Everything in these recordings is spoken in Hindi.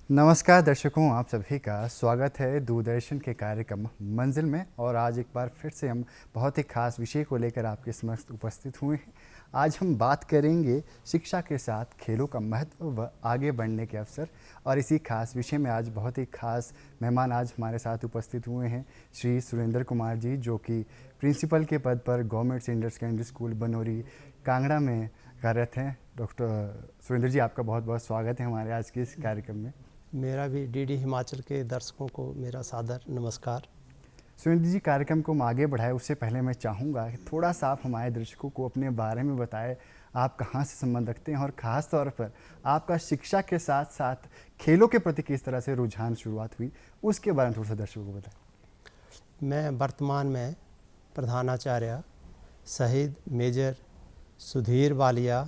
नमस्कार दर्शकों, आप सभी का स्वागत है दूरदर्शन के कार्यक्रम मंजिल में। और आज एक बार फिर से हम बहुत ही खास विषय को लेकर आपके समक्ष उपस्थित हुए हैं। आज हम बात करेंगे शिक्षा के साथ खेलों का महत्व व आगे बढ़ने के अवसर। और इसी खास विषय में आज बहुत ही खास मेहमान आज हमारे साथ उपस्थित हुए हैं श्री सुरेंद्र कुमार जी, जो कि प्रिंसिपल के पद पर गवर्नमेंट सीनियर सेकेंडरी स्कूल बनोरी कांगड़ा में कार्यरत हैं। डॉक्टर सुरेंद्र जी, आपका बहुत बहुत स्वागत है हमारे आज के इस कार्यक्रम में। मेरा भी डीडी हिमाचल के दर्शकों को मेरा सादर नमस्कार। सुरेंद्र जी, कार्यक्रम को हम आगे बढ़ाए उससे पहले मैं चाहूँगा कि थोड़ा सा आप हमारे दर्शकों को अपने बारे में बताएं। आप कहाँ से संबंध रखते हैं और ख़ास तौर पर आपका शिक्षा के साथ साथ खेलों के प्रति किस तरह से रुझान शुरुआत हुई, उसके बारे में थोड़ा सा दर्शकों को बताएं। मैं वर्तमान में प्रधानाचार्य शहीद मेजर सुधीर वालिया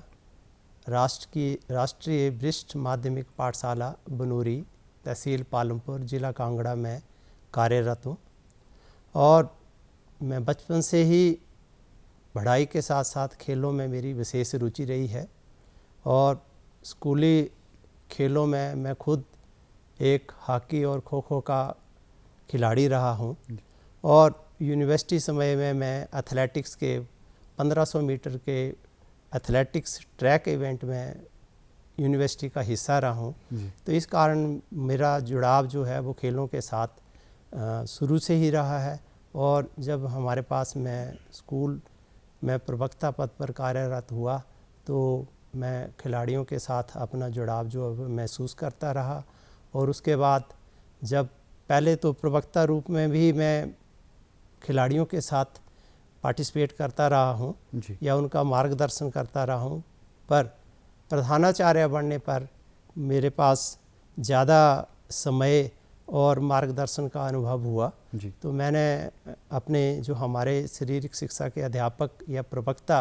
राष्ट्रीय वरिष्ठ माध्यमिक पाठशाला बनोरी, तहसील पालमपुर, जिला कांगड़ा में कार्यरत हूँ। और मैं बचपन से ही पढ़ाई के साथ साथ खेलों में मेरी विशेष रुचि रही है। और स्कूली खेलों में मैं खुद एक हॉकी और खो खो का खिलाड़ी रहा हूँ। और यूनिवर्सिटी समय में मैं एथलेटिक्स के 1500 मीटर के एथलेटिक्स ट्रैक इवेंट में यूनिवर्सिटी का हिस्सा रहा हूँ। तो इस कारण मेरा जुड़ाव जो है वो खेलों के साथ शुरू से ही रहा है। और जब हमारे पास मैं स्कूल में प्रवक्ता पद पर कार्यरत हुआ तो मैं खिलाड़ियों के साथ अपना जुड़ाव जो महसूस करता रहा। और उसके बाद जब पहले तो प्रवक्ता रूप में भी मैं खिलाड़ियों के साथ पार्टिसिपेट करता रहा हूँ या उनका मार्गदर्शन करता रहा हूँ, पर प्रधानाचार्य बनने पर मेरे पास ज़्यादा समय और मार्गदर्शन का अनुभव हुआ। तो मैंने अपने जो हमारे शारीरिक शिक्षा के अध्यापक या प्रवक्ता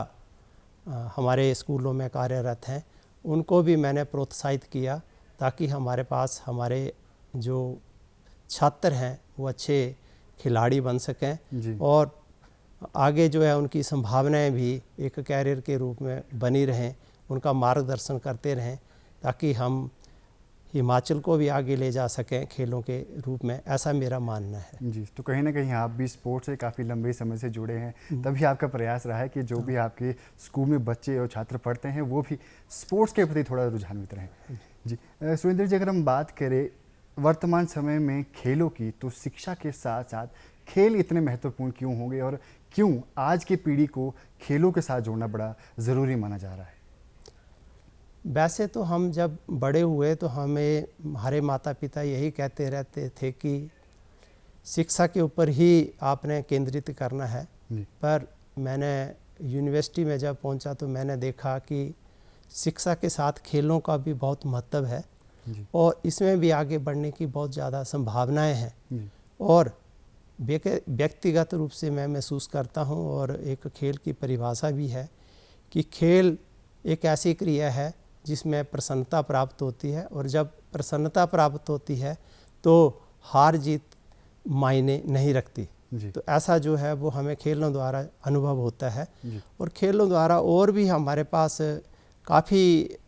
हमारे स्कूलों में कार्यरत हैं, उनको भी मैंने प्रोत्साहित किया ताकि हमारे पास हमारे जो छात्र हैं वो अच्छे खिलाड़ी बन सकें और आगे जो है उनकी संभावनाएं भी एक कैरियर के रूप में बनी रहें, उनका मार्गदर्शन करते रहें ताकि हम हिमाचल को भी आगे ले जा सकें खेलों के रूप में। ऐसा मेरा मानना है। जी, तो कहीं ना कहीं आप भी स्पोर्ट्स से काफ़ी लंबे समय से जुड़े हैं, तभी आपका प्रयास रहा है कि जो भी आपके स्कूल में बच्चे और छात्र पढ़ते हैं वो भी स्पोर्ट्स के प्रति थोड़ा रुझान्वित रहें। जी सुरेंद्र जी, अगर हम बात करें वर्तमान समय में खेलों की, तो शिक्षा के साथ साथ खेल इतने महत्वपूर्ण क्यों होंगे और क्यों आज की पीढ़ी को खेलों के साथ जोड़ना बड़ा ज़रूरी माना जा रहा है? वैसे तो हम जब बड़े हुए तो हमें हमारे माता पिता यही कहते रहते थे कि शिक्षा के ऊपर ही आपने केंद्रित करना है। पर मैंने यूनिवर्सिटी में जब पहुंचा तो मैंने देखा कि शिक्षा के साथ खेलों का भी बहुत महत्व है और इसमें भी आगे बढ़ने की बहुत ज़्यादा संभावनाएं हैं। और व्यक्तिगत रूप से मैं महसूस करता हूं और एक खेल की परिभाषा भी है कि खेल एक ऐसी क्रिया है जिसमें प्रसन्नता प्राप्त होती है, और जब प्रसन्नता प्राप्त होती है तो हार जीत मायने नहीं रखती। तो ऐसा जो है वो हमें खेलों द्वारा अनुभव होता है। और खेलों द्वारा और भी हमारे पास काफ़ी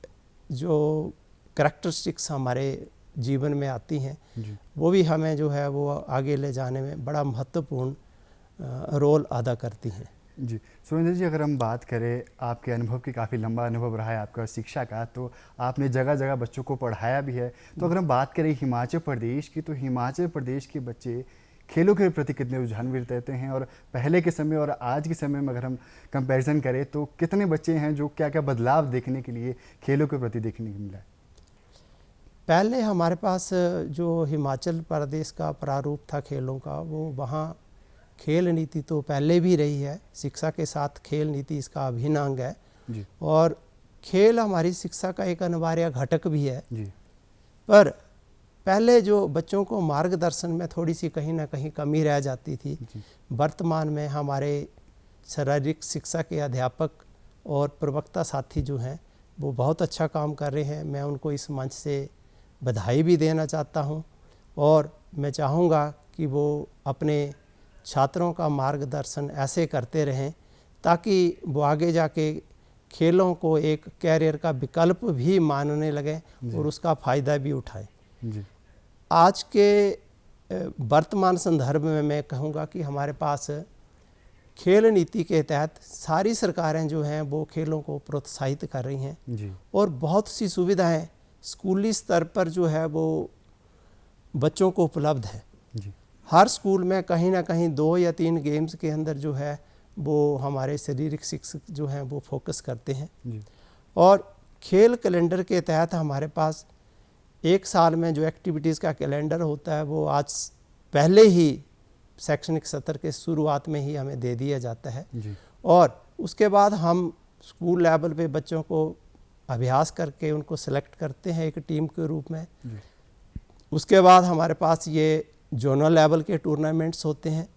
जो करैक्टरिस्टिक्स हमारे जीवन में आती हैं, वो भी हमें जो है वो आगे ले जाने में बड़ा महत्वपूर्ण रोल अदा करती हैं। जी सुरेंद्र जी, अगर हम बात करें आपके अनुभव की, काफ़ी लंबा अनुभव रहा है आपका शिक्षा का, तो आपने जगह जगह बच्चों को पढ़ाया भी है। तो अगर हम बात करें हिमाचल प्रदेश की, तो हिमाचल प्रदेश के बच्चे खेलों के प्रति कितने रुझान्वित रहते हैं, और पहले के समय और आज के समय में अगर हम कंपैरिजन करें तो कितने बच्चे हैं जो क्या क्या बदलाव देखने के लिए खेलों के प्रति देखने को मिला है? पहले हमारे पास जो हिमाचल प्रदेश का प्रारूप था खेलों का, वो वहाँ खेल नीति तो पहले भी रही है, शिक्षा के साथ खेल नीति इसका अभिन्न अंग है। और खेल हमारी शिक्षा का एक अनिवार्य घटक भी है। पर पहले जो बच्चों को मार्गदर्शन में थोड़ी सी कहीं ना कहीं कमी रह जाती थी। वर्तमान में हमारे शारीरिक शिक्षा के अध्यापक और प्रवक्ता साथी जो हैं वो बहुत अच्छा काम कर रहे हैं। मैं उनको इस मंच से बधाई भी देना चाहता हूं, और मैं चाहूँगा कि वो अपने छात्रों का मार्गदर्शन ऐसे करते रहें ताकि वो आगे जाके खेलों को एक कैरियर का विकल्प भी मानने लगे और उसका फ़ायदा भी उठाएं। जी। आज के वर्तमान संदर्भ में मैं कहूँगा कि हमारे पास खेल नीति के तहत सारी सरकारें जो हैं वो खेलों को प्रोत्साहित कर रही हैं जी। और बहुत सी सुविधाएं स्कूली स्तर पर जो है वो बच्चों को उपलब्ध है। जी। हर स्कूल में कहीं ना कहीं 2 या 3 गेम्स के अंदर जो है वो हमारे शारीरिक शिक्षक जो हैं वो फोकस करते हैं। जी। और खेल कैलेंडर के तहत हमारे पास एक साल में जो एक्टिविटीज़ का कैलेंडर होता है वो आज पहले ही शैक्षणिक सत्र के शुरुआत में ही हमें दे दिया जाता है। जी। और उसके बाद हम स्कूल लेवल पे बच्चों को अभ्यास करके उनको सेलेक्ट करते हैं एक टीम के रूप में। जी। उसके बाद हमारे पास ये जोनल लेवल के टूर्नामेंट्स होते हैं।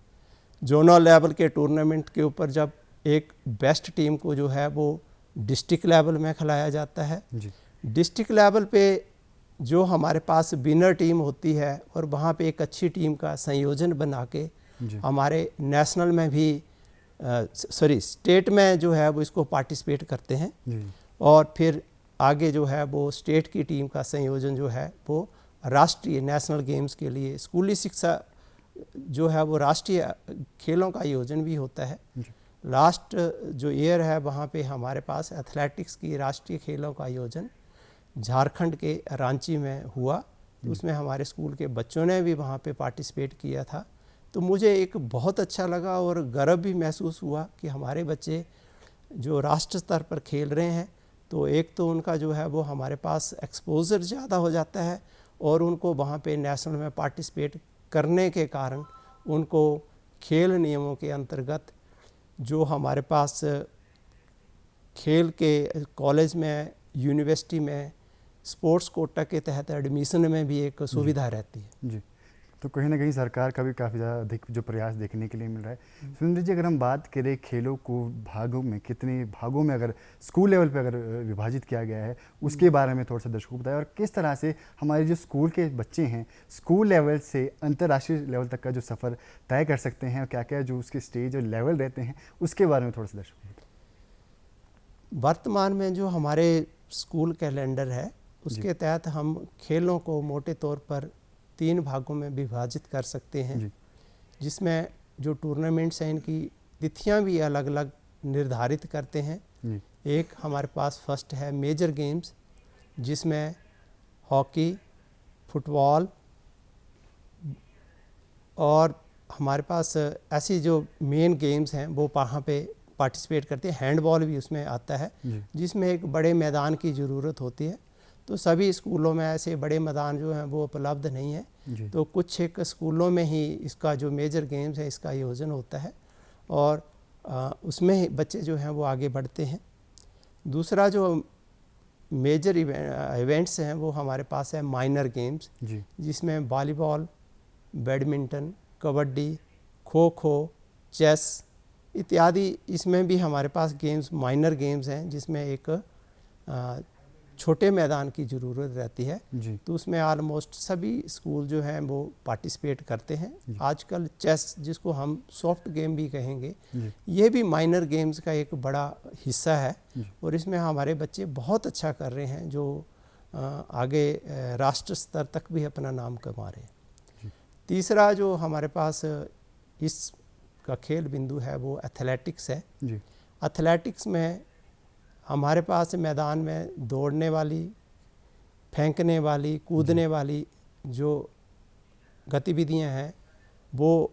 जोनल लेवल के टूर्नामेंट के ऊपर जब एक बेस्ट टीम को जो है वो डिस्ट्रिक्ट लेवल में खिलाया जाता है। जी। डिस्ट्रिक्ट लेवल पे जो हमारे पास विनर टीम होती है और वहाँ पे एक अच्छी टीम का संयोजन बना के जी। हमारे नेशनल में भी स्टेट में जो है वो इसको पार्टिसिपेट करते हैं। जी। और फिर आगे जो है वो स्टेट की टीम का संयोजन जो है वो राष्ट्रीय नेशनल गेम्स के लिए स्कूली शिक्षा जो है वो राष्ट्रीय खेलों का आयोजन भी होता है। जी। लास्ट जो ईयर है वहाँ पे हमारे पास एथलेटिक्स की राष्ट्रीय खेलों का आयोजन झारखंड के रांची में हुआ। उसमें हमारे स्कूल के बच्चों ने भी वहाँ पे पार्टिसिपेट किया था। तो मुझे एक बहुत अच्छा लगा और गर्व भी महसूस हुआ कि हमारे बच्चे जो राष्ट्र स्तर पर खेल रहे हैं। तो एक तो उनका जो है वो हमारे पास एक्सपोजर ज़्यादा हो जाता है और उनको वहाँ पे नेशनल में पार्टिसिपेट करने के कारण उनको खेल नियमों के अंतर्गत जो हमारे पास खेल के कॉलेज में यूनिवर्सिटी में स्पोर्ट्स कोटा के तहत एडमिशन में भी एक सुविधा रहती है। जी। तो कहीं ना कहीं सरकार का भी काफ़ी ज़्यादा अधिक जो प्रयास देखने के लिए मिल रहा है। सुरेंद्र जी, अगर हम बात करें खेलों को भागों में, कितने भागों में अगर स्कूल लेवल पे अगर विभाजित किया गया है उसके बारे में थोड़ा सा दर्शकों को बताएं, और किस तरह से हमारे जो स्कूल के बच्चे हैं स्कूल लेवल से अंतर्राष्ट्रीय लेवल तक का जो सफ़र तय कर सकते हैं और क्या क्या जो उसके स्टेज और लेवल रहते हैं उसके बारे में थोड़ा सा दर्शकों को बताएं। वर्तमान में जो हमारे स्कूल कैलेंडर है उसके तहत हम खेलों को मोटे तौर पर 3 भागों में विभाजित कर सकते हैं। जी। जिसमें जो टूर्नामेंट्स हैं इनकी तिथियां भी अलग अलग निर्धारित करते हैं। जी। एक हमारे पास फर्स्ट है मेजर गेम्स, जिसमें हॉकी, फुटबॉल और हमारे पास ऐसी जो मेन गेम्स हैं वो वहाँ पे पार्टिसिपेट करते हैं। हैंडबॉल भी उसमें आता है जिसमें एक बड़े मैदान की ज़रूरत होती है। तो सभी स्कूलों में ऐसे बड़े मैदान जो हैं वो उपलब्ध नहीं है। तो कुछ एक स्कूलों में ही इसका जो मेजर गेम्स है इसका आयोजन होता है और उसमें बच्चे जो हैं वो आगे बढ़ते हैं। दूसरा जो मेजर इवेंट्स हैं वो हमारे पास है माइनर गेम्स, जिसमें volleyball, badminton, kabaddi, kho kho, chess इत्यादि इसमें भी हमारे पास गेम्स माइनर गेम्स हैं जिसमें एक छोटे मैदान की ज़रूरत रहती है। तो उसमें ऑलमोस्ट सभी स्कूल जो हैं वो पार्टिसिपेट करते हैं। आजकल चेस, जिसको हम सॉफ्ट गेम भी कहेंगे, ये भी माइनर गेम्स का एक बड़ा हिस्सा है और इसमें हमारे बच्चे बहुत अच्छा कर रहे हैं जो आगे राष्ट्र स्तर तक भी अपना नाम कमा रहे हैं। तीसरा जो हमारे पास इसका खेल बिंदु है वो एथलेटिक्स है। एथलेटिक्स में हमारे पास मैदान में दौड़ने वाली, फेंकने वाली, कूदने वाली जो गतिविधियां हैं वो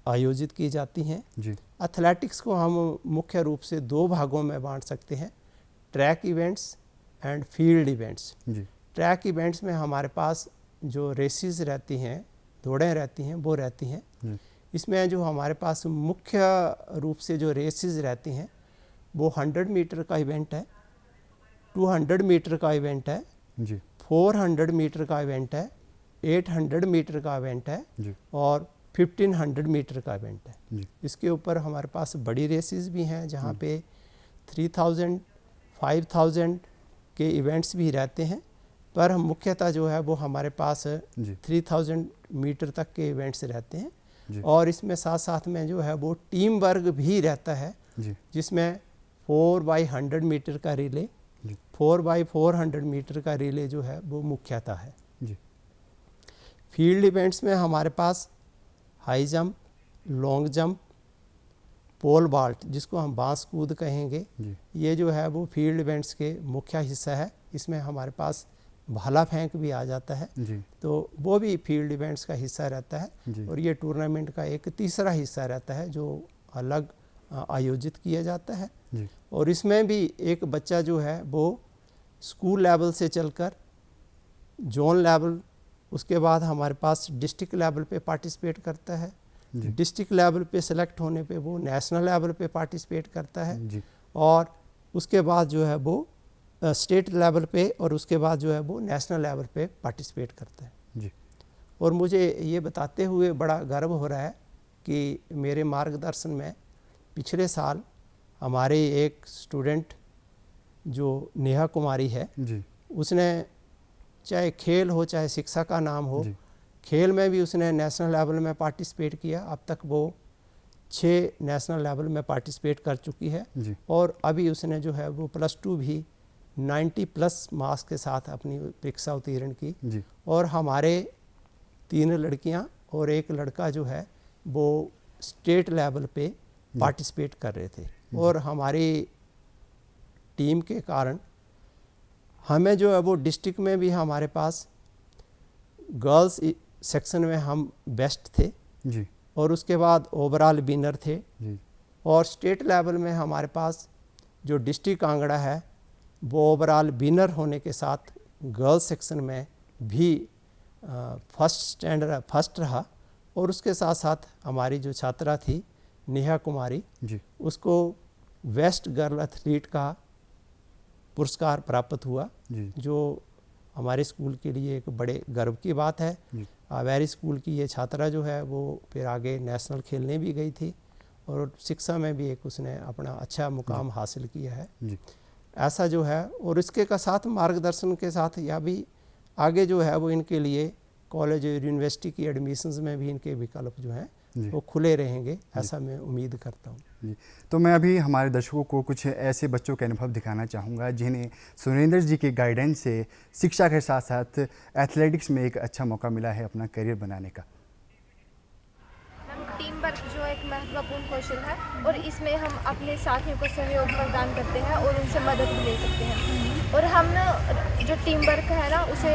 आयोजित की जाती हैं। एथलेटिक्स को हम मुख्य रूप से 2 भागों में बांट सकते हैं, track events and field events. Track events में हमारे पास जो रेसेस रहती हैं, दौड़ें रहती हैं, वो रहती हैं। इसमें जो हमारे पास मुख्य रूप से जो रेसेस रहती हैं वो 100 मीटर का इवेंट है, 200 मीटर का इवेंट है, 400 मीटर का इवेंट है, 800 मीटर का इवेंट है और 1500 मीटर का इवेंट है। इसके ऊपर हमारे पास बड़ी रेसेस भी हैं जहाँ पे 3000, 5000 के इवेंट्स भी रहते हैं, पर हम मुख्यतः जो है वो हमारे पास 3000 मीटर तक के इवेंट्स रहते हैं। और इसमें साथ साथ में जो है वो टीम वर्क भी रहता है, जिसमें 4x100 मीटर का रिले, 4x400 मीटर का रिले जो है वो मुख्यतः है। फील्ड इवेंट्स में हमारे पास high jump, long jump, pole vault जिसको हम बांस कूद कहेंगे, ये जो है वो फील्ड इवेंट्स के मुख्य हिस्सा है। इसमें हमारे पास भाला फेंक भी आ जाता है, तो वो भी फील्ड इवेंट्स का हिस्सा रहता है। और ये टूर्नामेंट का एक तीसरा हिस्सा रहता है जो अलग आयोजित किया जाता है। और इसमें भी एक बच्चा जो है वो स्कूल लेवल से चलकर जोन लेवल, उसके बाद हमारे पास डिस्ट्रिक्ट लेवल पे पार्टिसिपेट करता है। डिस्ट्रिक्ट लेवल पे सेलेक्ट होने पे वो नेशनल लेवल पे पार्टिसिपेट करता है, और उसके बाद जो है वो स्टेट लेवल पे, और उसके बाद जो है वो नेशनल लेवल पे पार्टिसिपेट करता है। और मुझे ये बताते हुए बड़ा गर्व हो रहा है कि मेरे मार्गदर्शन में पिछले साल हमारे एक स्टूडेंट जो नेहा कुमारी है, उसने चाहे खेल हो चाहे शिक्षा का नाम हो, खेल में भी उसने नेशनल लेवल में पार्टिसिपेट किया। अब तक वो 6 नेशनल लेवल में पार्टिसिपेट कर चुकी है, और अभी उसने जो है वो +2 भी 90+ मार्क्स के साथ अपनी परीक्षा उत्तीर्ण की। और हमारे 3 लड़कियां और 1 लड़का जो है वो स्टेट लेवल पे पार्टिसिपेट कर रहे थे। और हमारी टीम के कारण हमें जो है वो डिस्ट्रिक्ट में भी हमारे पास गर्ल्स सेक्शन में हम बेस्ट थे, और उसके बाद ओवरऑल विनर थे। और स्टेट लेवल में हमारे पास जो डिस्ट्रिक्ट कांगड़ा है वो ओवरऑल विनर होने के साथ गर्ल्स सेक्शन में भी फर्स्ट रहा। और उसके साथ साथ हमारी जो छात्रा थी नेहा कुमारी, उसको बेस्ट गर्ल एथलीट का पुरस्कार प्राप्त हुआ, जो हमारे स्कूल के लिए एक बड़े गर्व की बात है। आवेरी स्कूल की ये छात्रा जो है वो फिर आगे नेशनल खेलने भी गई थी, और शिक्षा में भी एक उसने अपना अच्छा मुकाम हासिल किया है। ऐसा जो है, और इसके का साथ मार्गदर्शन के साथ या भी आगे जो है वो इनके लिए कॉलेज और यूनिवर्सिटी की एडमिशन्स में भी इनके विकल्प जो हैं वो खुले रहेंगे, ऐसा मैं उम्मीद करता हूँ। तो मैं अभी हमारे दर्शकों को कुछ ऐसे बच्चों के अनुभव दिखाना चाहूँगा जिन्हें सुरेंद्र जी के गाइडेंस से शिक्षा के साथ साथ एथलेटिक्स में एक अच्छा मौका मिला है अपना करियर बनाने का। टीम वर्क जो एक महत्वपूर्ण कौशल है, और इसमें हम अपने साथियों को सहयोग प्रदान करते हैं और उनसे मदद भी ले सकते हैं। और हम जो टीम वर्क है ना, उसे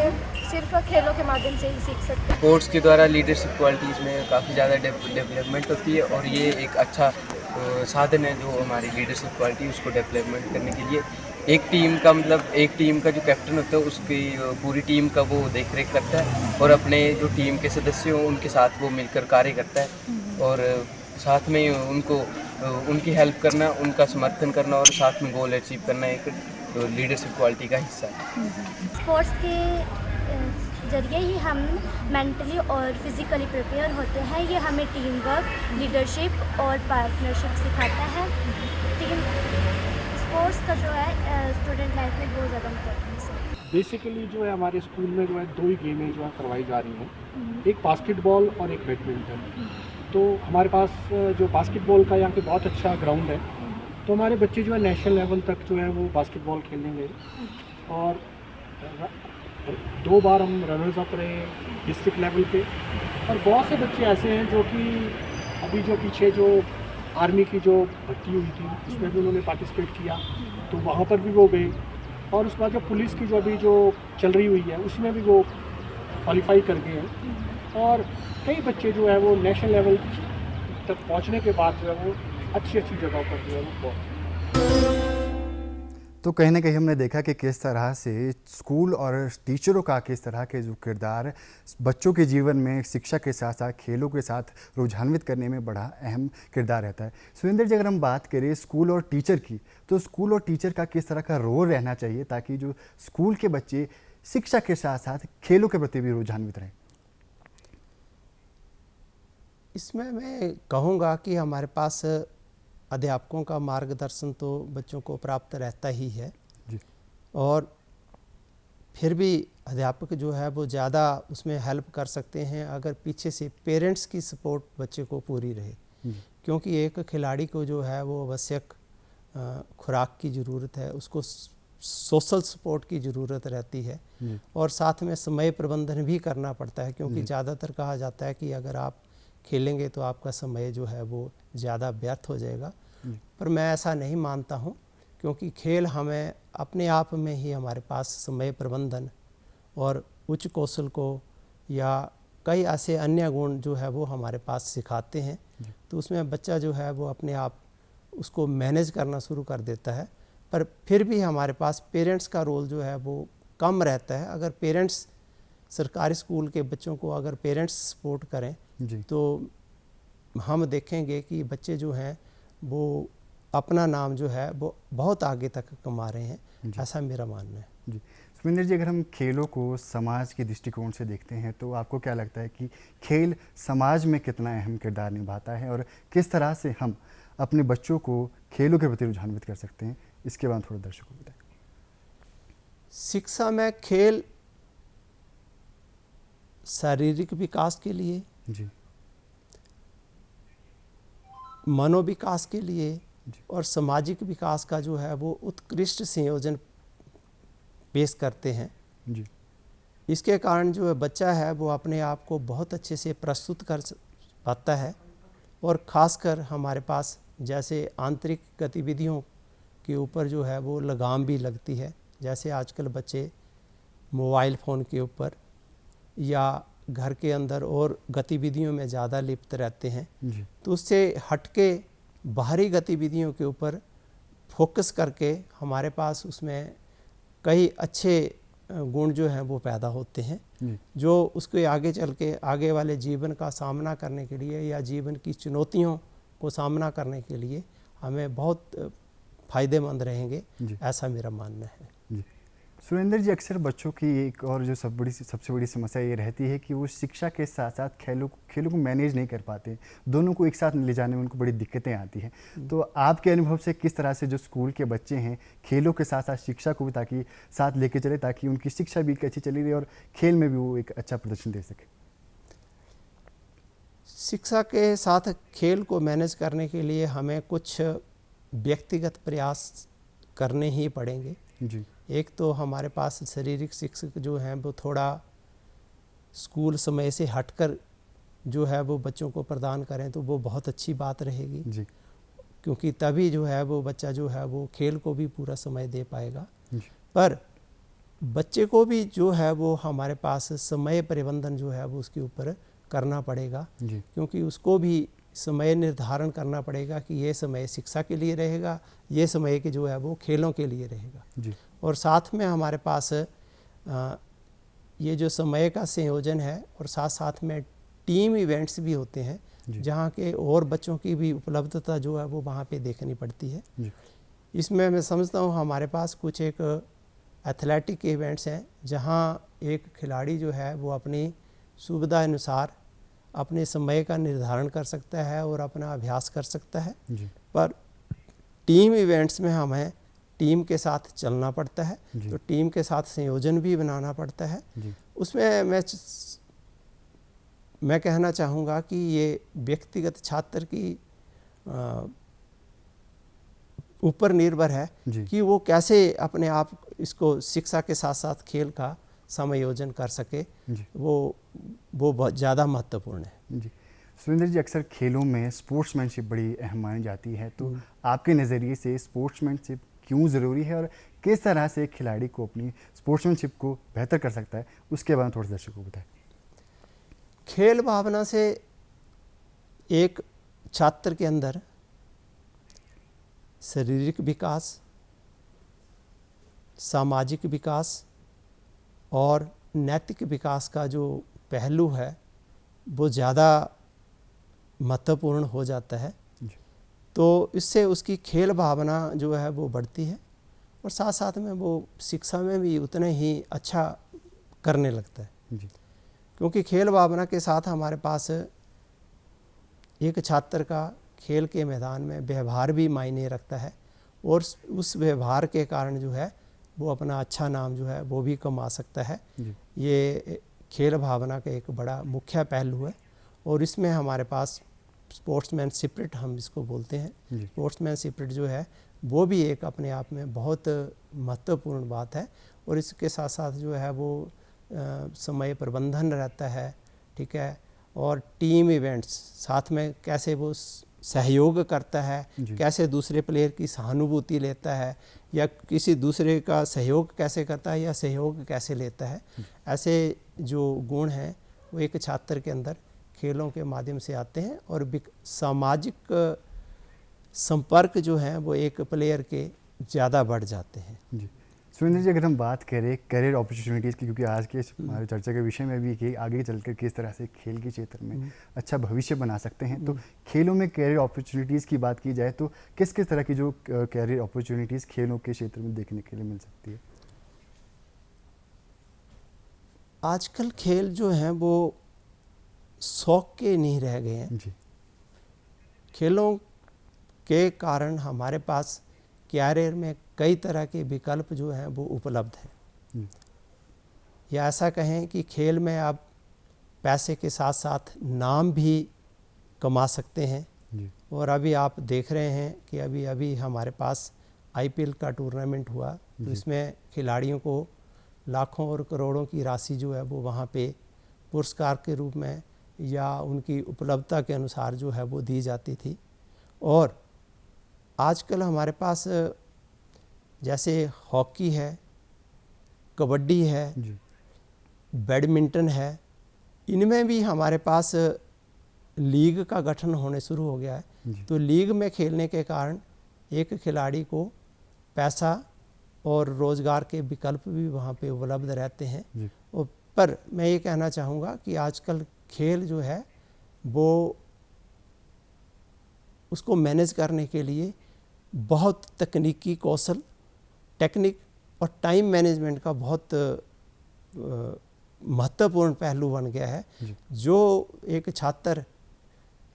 सिर्फ खेलों के माध्यम से ही सीख सकते हैं। स्पोर्ट्स के द्वारा लीडरशिप क्वालिटीज़ में काफ़ी ज़्यादा डेवलपमेंट होती है, और ये एक अच्छा साधन है जो हमारी लीडरशिप क्वालिटी उसको डेवलपमेंट करने के लिए। एक टीम का मतलब एक टीम का जो कैप्टन होता है उसकी पूरी टीम का वो देख रेख करता है, और अपने जो टीम के सदस्य हों उनके साथ वो मिलकर कार्य करता है, और साथ में उनको उनकी हेल्प करना, उनका समर्थन करना, और साथ में गोल अचीव करना एक लीडरशिप क्वालिटी का हिस्सा है। स्पोर्ट्स के जरिए ही हम मेंटली और फिज़िकली प्रिपेयर होते हैं। ये हमें टीम वर्क, लीडरशिप और पार्टनरशिप सिखाता है। टीम स्पोर्ट्स का जो है स्टूडेंट लाइफ में बहुत ज़्यादा इम्पोर्टेंस है। बेसिकली जो है हमारे स्कूल में जो है 2 ही गेमें जो है करवाई जा रही हैं, एक बास्केटबॉल और एक बैडमिंटन। तो हमारे पास जो बास्केटबॉल का यहाँ पे बहुत अच्छा ग्राउंड है, तो हमारे बच्चे जो है नेशनल लेवल तक जो है वो बास्केटबॉल खेलने गए, और 2 बार हम रनर्स अप रहे डिस्ट्रिक्ट लेवल पे। और बहुत से बच्चे ऐसे हैं जो कि अभी जो पीछे जो आर्मी की जो भर्ती हुई थी उसमें भी उन्होंने पार्टिसिपेट किया, तो वहाँ पर भी वो गए। और उसके बाद जो पुलिस की जो अभी जो चल रही हुई है उसमें भी वो क्वालिफाई कर गए हैं। और कई बच्चे जो है वो नेशनल लेवल तक पहुँचने के बाद जो है वो अच्छी जगह पर जो है वो पहुँचे। तो कहीं ना कहीं हमने देखा कि किस तरह से स्कूल और टीचरों का किस तरह के जो किरदार बच्चों के जीवन में शिक्षा के साथ साथ खेलों के साथ रुझान्वित करने में बड़ा अहम किरदार रहता है। सुरेंद्र जी, अगर हम बात करें स्कूल और टीचर की, तो स्कूल और टीचर का किस तरह का रोल रहना चाहिए ताकि जो स्कूल के बच्चे शिक्षा के साथ साथ खेलों के प्रति भी रुझान्वित रहें? इसमें मैं कहूँगा कि हमारे पास अध्यापकों का मार्गदर्शन तो बच्चों को प्राप्त रहता ही है जी। और फिर भी अध्यापक जो है वो ज़्यादा उसमें हेल्प कर सकते हैं अगर पीछे से पेरेंट्स की सपोर्ट बच्चे को पूरी रहे, क्योंकि एक खिलाड़ी को जो है वो आवश्यक खुराक की ज़रूरत है, उसको सोशल सपोर्ट की ज़रूरत रहती है जी। और साथ में समय प्रबंधन भी करना पड़ता है, क्योंकि ज़्यादातर कहा जाता है कि अगर आप खेलेंगे तो आपका समय जो है वो ज़्यादा व्यर्थ हो जाएगा, पर मैं ऐसा नहीं मानता हूँ, क्योंकि खेल हमें अपने आप में ही हमारे पास समय प्रबंधन और उच्च कौशल को या कई ऐसे अन्य गुण जो है वो हमारे पास सिखाते हैं। तो उसमें बच्चा जो है वो अपने आप उसको मैनेज करना शुरू कर देता है। पर फिर भी हमारे पास पेरेंट्स का रोल जो है वो कम रहता है। अगर पेरेंट्स सरकारी स्कूल के बच्चों को अगर पेरेंट्स सपोर्ट करें जी। तो हम देखेंगे कि बच्चे जो हैं वो अपना नाम जो है वो बहुत आगे तक कमा रहे हैं, ऐसा मेरा मानना है। जी सुमिंदर जी, अगर हम खेलों को समाज के दृष्टिकोण से देखते हैं तो आपको क्या लगता है कि खेल समाज में कितना अहम किरदार निभाता है और किस तरह से हम अपने बच्चों को खेलों के प्रति रुझान्वित कर सकते हैं, इसके बारे में थोड़ा दर्शकों को बताएं। शिक्षा में खेल शारीरिक विकास के लिए, जी। मनोविकास के लिए और सामाजिक विकास का जो है वो उत्कृष्ट संयोजन पेश करते हैं। जी। इसके कारण जो है बच्चा है वो अपने आप को बहुत अच्छे से प्रस्तुत कर पाता है और ख़ासकर हमारे पास जैसे आंतरिक गतिविधियों के ऊपर जो है वो लगाम भी लगती है। जैसे आजकल बच्चे मोबाइल फ़ोन के ऊपर या घर के अंदर और गतिविधियों में ज़्यादा लिप्त रहते हैं, जी। तो उससे हटके बाहरी गतिविधियों के ऊपर फोकस करके हमारे पास उसमें कई अच्छे गुण जो हैं वो पैदा होते हैं, जो उसके आगे चल के आगे वाले जीवन का सामना करने के लिए या जीवन की चुनौतियों को सामना करने के लिए हमें बहुत फ़ायदेमंद रहेंगे, ऐसा मेरा मानना है। जी सुरेंद्र जी, अक्सर बच्चों की एक और जो सबसे बड़ी समस्या ये रहती है कि वो शिक्षा के साथ साथ खेलों को मैनेज नहीं कर पाते, दोनों को एक साथ ले जाने में उनको बड़ी दिक्कतें आती हैं। तो आपके अनुभव से किस तरह से जो स्कूल के बच्चे हैं खेलों के साथ साथ शिक्षा को भी ताकि साथ लेके चले, ताकि उनकी शिक्षा भी अच्छी चली रही और खेल में भी वो एक अच्छा प्रदर्शन दे सके? शिक्षा के साथ खेल को मैनेज करने के लिए हमें कुछ व्यक्तिगत प्रयास करने ही पड़ेंगे। जी। एक तो हमारे पास शारीरिक शिक्षक जो हैं वो थोड़ा स्कूल समय से हटकर जो है वो बच्चों को प्रदान करें तो वो बहुत अच्छी बात रहेगी। जी। क्योंकि तभी जो है वो बच्चा जो है वो खेल को भी पूरा समय दे पाएगा। जी। पर बच्चे को भी जो है वो हमारे पास समय प्रबंधन जो है वो उसके ऊपर करना पड़ेगा। जी। क्योंकि उसको भी समय निर्धारण करना पड़ेगा कि ये समय शिक्षा के लिए रहेगा, ये समय के जो है वो खेलों के लिए रहेगा। जी। और साथ में हमारे पास ये जो समय का संयोजन है और साथ साथ में टीम इवेंट्स भी होते हैं, जहाँ के और बच्चों की भी उपलब्धता जो है वो वहाँ पे देखनी पड़ती है। जी। इसमें मैं समझता हूँ हमारे पास कुछ एक एथलेटिक इवेंट्स हैं जहाँ एक खिलाड़ी जो है वो अपनी सुविधा अनुसार अपने समय का निर्धारण कर सकता है और अपना अभ्यास कर सकता है। जी। पर टीम इवेंट्स में हमें टीम के साथ चलना पड़ता है, तो टीम के साथ संयोजन भी बनाना पड़ता है। जी। उसमें मैं कहना चाहूँगा कि ये व्यक्तिगत छात्र की ऊपर निर्भर है कि वो कैसे अपने आप इसको शिक्षा के साथ साथ खेल का समायोजन कर सके। वो बहुत ज़्यादा महत्वपूर्ण है। जी सुरेंद्र जी, अक्सर खेलों में स्पोर्ट्समैनशिप बड़ी अहम मानी जाती है, तो आपके नज़रिए से स्पोर्ट्समैनशिप क्यों ज़रूरी है और किस तरह से खिलाड़ी को अपनी स्पोर्ट्समैनशिप को बेहतर कर सकता है, उसके बारे में थोड़ा दर्शकों को बताएं। खेल भावना से एक छात्र के अंदर शारीरिक विकास, सामाजिक विकास और नैतिक विकास का जो पहलू है वो ज़्यादा महत्वपूर्ण हो जाता है। तो इससे उसकी खेल भावना जो है वो बढ़ती है और साथ साथ में वो शिक्षा में भी उतने ही अच्छा करने लगता है। जी। क्योंकि खेल भावना के साथ हमारे पास एक छात्र का खेल के मैदान में व्यवहार भी मायने रखता है और उस व्यवहार के कारण जो है वो अपना अच्छा नाम जो है वो भी कमा सकता है। ये खेल भावना का एक बड़ा मुख्य पहलू है और इसमें हमारे पास स्पोर्ट्समैन स्पिरिट हम इसको बोलते हैं। जी। स्पोर्ट्समैन स्पिरिट जो है वो भी एक अपने आप में बहुत महत्वपूर्ण बात है। और इसके साथ साथ जो है वो समय प्रबंधन रहता है, ठीक है, और टीम इवेंट्स साथ में कैसे वो सहयोग करता है, जी। कैसे दूसरे प्लेयर की सहानुभूति लेता है, या किसी दूसरे का सहयोग कैसे करता है या सहयोग कैसे लेता है। ऐसे जो गुण हैं वो एक छात्र के अंदर खेलों के माध्यम से आते हैं और सामाजिक संपर्क जो हैं वो एक प्लेयर के ज़्यादा बढ़ जाते हैं। जी। सुरेंद्र जी, अगर हम बात करें करियर अपॉर्चुनिटीज़ की, क्योंकि आज के हमारे चर्चा के विषय में भी कि आगे चलकर किस तरह से खेल के क्षेत्र में अच्छा भविष्य बना सकते हैं, तो खेलों में करियर अपॉर्चुनिटीज़ की बात की जाए तो किस किस तरह की जो करियर अपॉर्चुनिटीज़ खेलों के क्षेत्र में देखने के लिए मिल सकती है? आजकल खेल जो हैं वो शौक के नहीं रह गए हैं। जी। खेलों के कारण हमारे पास कैरियर में कई तरह के विकल्प जो हैं वो उपलब्ध हैं। या ऐसा कहें कि खेल में आप पैसे के साथ साथ नाम भी कमा सकते हैं। जी। और अभी आप देख रहे हैं कि अभी अभी हमारे पास आईपीएल का टूर्नामेंट हुआ, तो इसमें खिलाड़ियों को लाखों और करोड़ों की राशि जो है वो वहाँ पे पुरस्कार के रूप में या उनकी उपलब्धता के अनुसार जो है वो दी जाती थी। और आजकल हमारे पास जैसे हॉकी है, कबड्डी है, जी। बैडमिंटन है, इनमें भी हमारे पास लीग का गठन होने शुरू हो गया है। जी। तो लीग में खेलने के कारण एक खिलाड़ी को पैसा और रोज़गार के विकल्प भी वहाँ पे उपलब्ध रहते हैं। जी। और पर मैं ये कहना चाहूँगा कि आजकल खेल जो है वो उसको मैनेज करने के लिए बहुत तकनीकी कौशल, टेक्निक और टाइम मैनेजमेंट का बहुत महत्वपूर्ण पहलू बन गया है। जो एक छात्र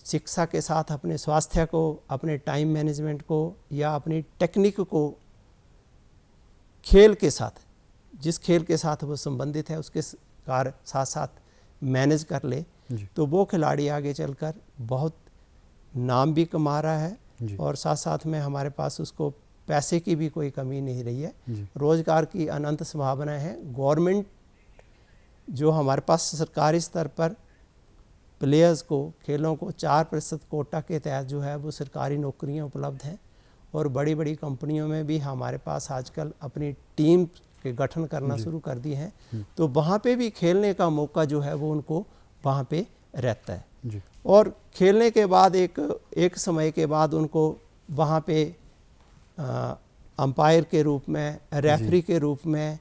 शिक्षा के साथ अपने स्वास्थ्य को, अपने टाइम मैनेजमेंट को या अपनी टेक्निक को खेल के साथ, जिस खेल के साथ वो संबंधित है उसके साथ साथ मैनेज कर ले, तो वो खिलाड़ी आगे चलकर बहुत नाम भी कमा रहा है और साथ साथ में हमारे पास उसको पैसे की भी कोई कमी नहीं रही है। रोज़गार की अनंत संभावनाएं हैं। गवर्नमेंट जो हमारे पास सरकारी स्तर पर प्लेयर्स को, खेलों को 4% कोटा के तहत जो है वो सरकारी नौकरियां उपलब्ध हैं। और बड़ी बड़ी कंपनियों में भी हमारे पास आजकल अपनी टीम के गठन करना शुरू कर दिए हैं। तो वहाँ पे भी खेलने का मौका जो है वो उनको वहाँ पे रहता है। और खेलने के बाद एक समय के बाद उनको वहाँ पे अंपायर के रूप में, रेफरी के रूप में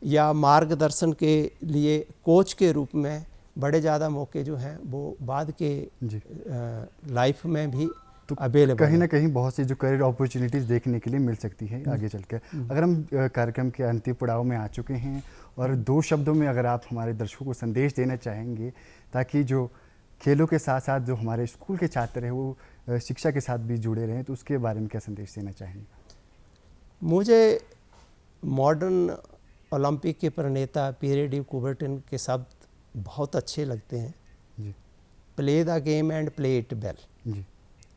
या मार्गदर्शन के लिए कोच के रूप में बड़े ज़्यादा मौके जो हैं वो बाद के लाइफ में भी तो अवेलेबल कहीं ना कहीं बहुत सी जो करियर अपॉर्चुनिटीज़ देखने के लिए मिल सकती है आगे चलकर। अगर हम कार्यक्रम के अंतिम पड़ाव में आ चुके हैं और 2 शब्दों में अगर आप हमारे दर्शकों को संदेश देना चाहेंगे ताकि जो खेलों के साथ साथ जो हमारे स्कूल के छात्र हैं वो शिक्षा के साथ भी जुड़े रहें, तो उसके बारे में क्या संदेश देना चाहेंगे? मुझे मॉडर्न ओलंपिक के प्रणेता पियरे डी कुबर्टन के शब्द बहुत अच्छे लगते हैं। जी। Play the game and play it well. जी।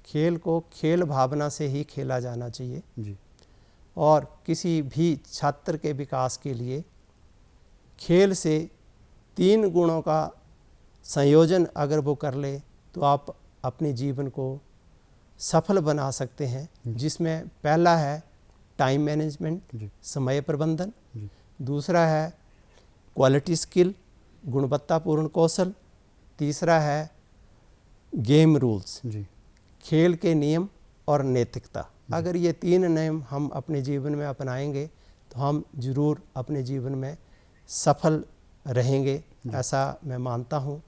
खेल को खेल भावना से ही खेला जाना चाहिए। जी। और किसी भी छात्र के विकास के लिए खेल से 3 गुणों का संयोजन अगर वो कर ले तो आप अपने जीवन को सफल बना सकते हैं, जिसमें पहला है टाइम मैनेजमेंट, समय प्रबंधन, दूसरा है क्वालिटी स्किल, गुणवत्तापूर्ण कौशल, तीसरा है गेम रूल्स, खेल के नियम और नैतिकता। अगर ये 3 नियम हम अपने जीवन में अपनाएंगे तो हम जरूर अपने जीवन में सफल रहेंगे, ऐसा मैं मानता हूँ।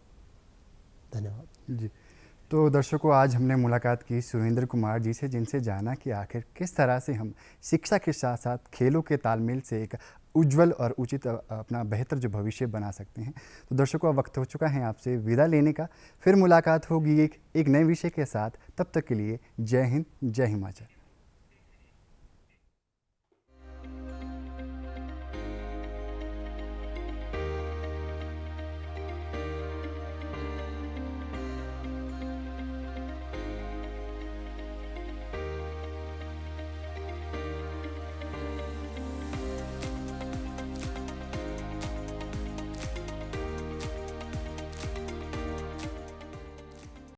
धन्यवाद जी। तो दर्शकों, आज हमने मुलाकात की सुरेंद्र कुमार जी से, जिनसे जाना कि आखिर किस तरह से हम शिक्षा के साथ साथ खेलों के तालमेल से एक उज्जवल और उचित अपना बेहतर जो भविष्य बना सकते हैं। तो दर्शकों, अब वक्त हो चुका है आपसे विदा लेने का। फिर मुलाकात होगी एक नए विषय के साथ। तब तक के लिए जय हिंद, जय हिमाचल।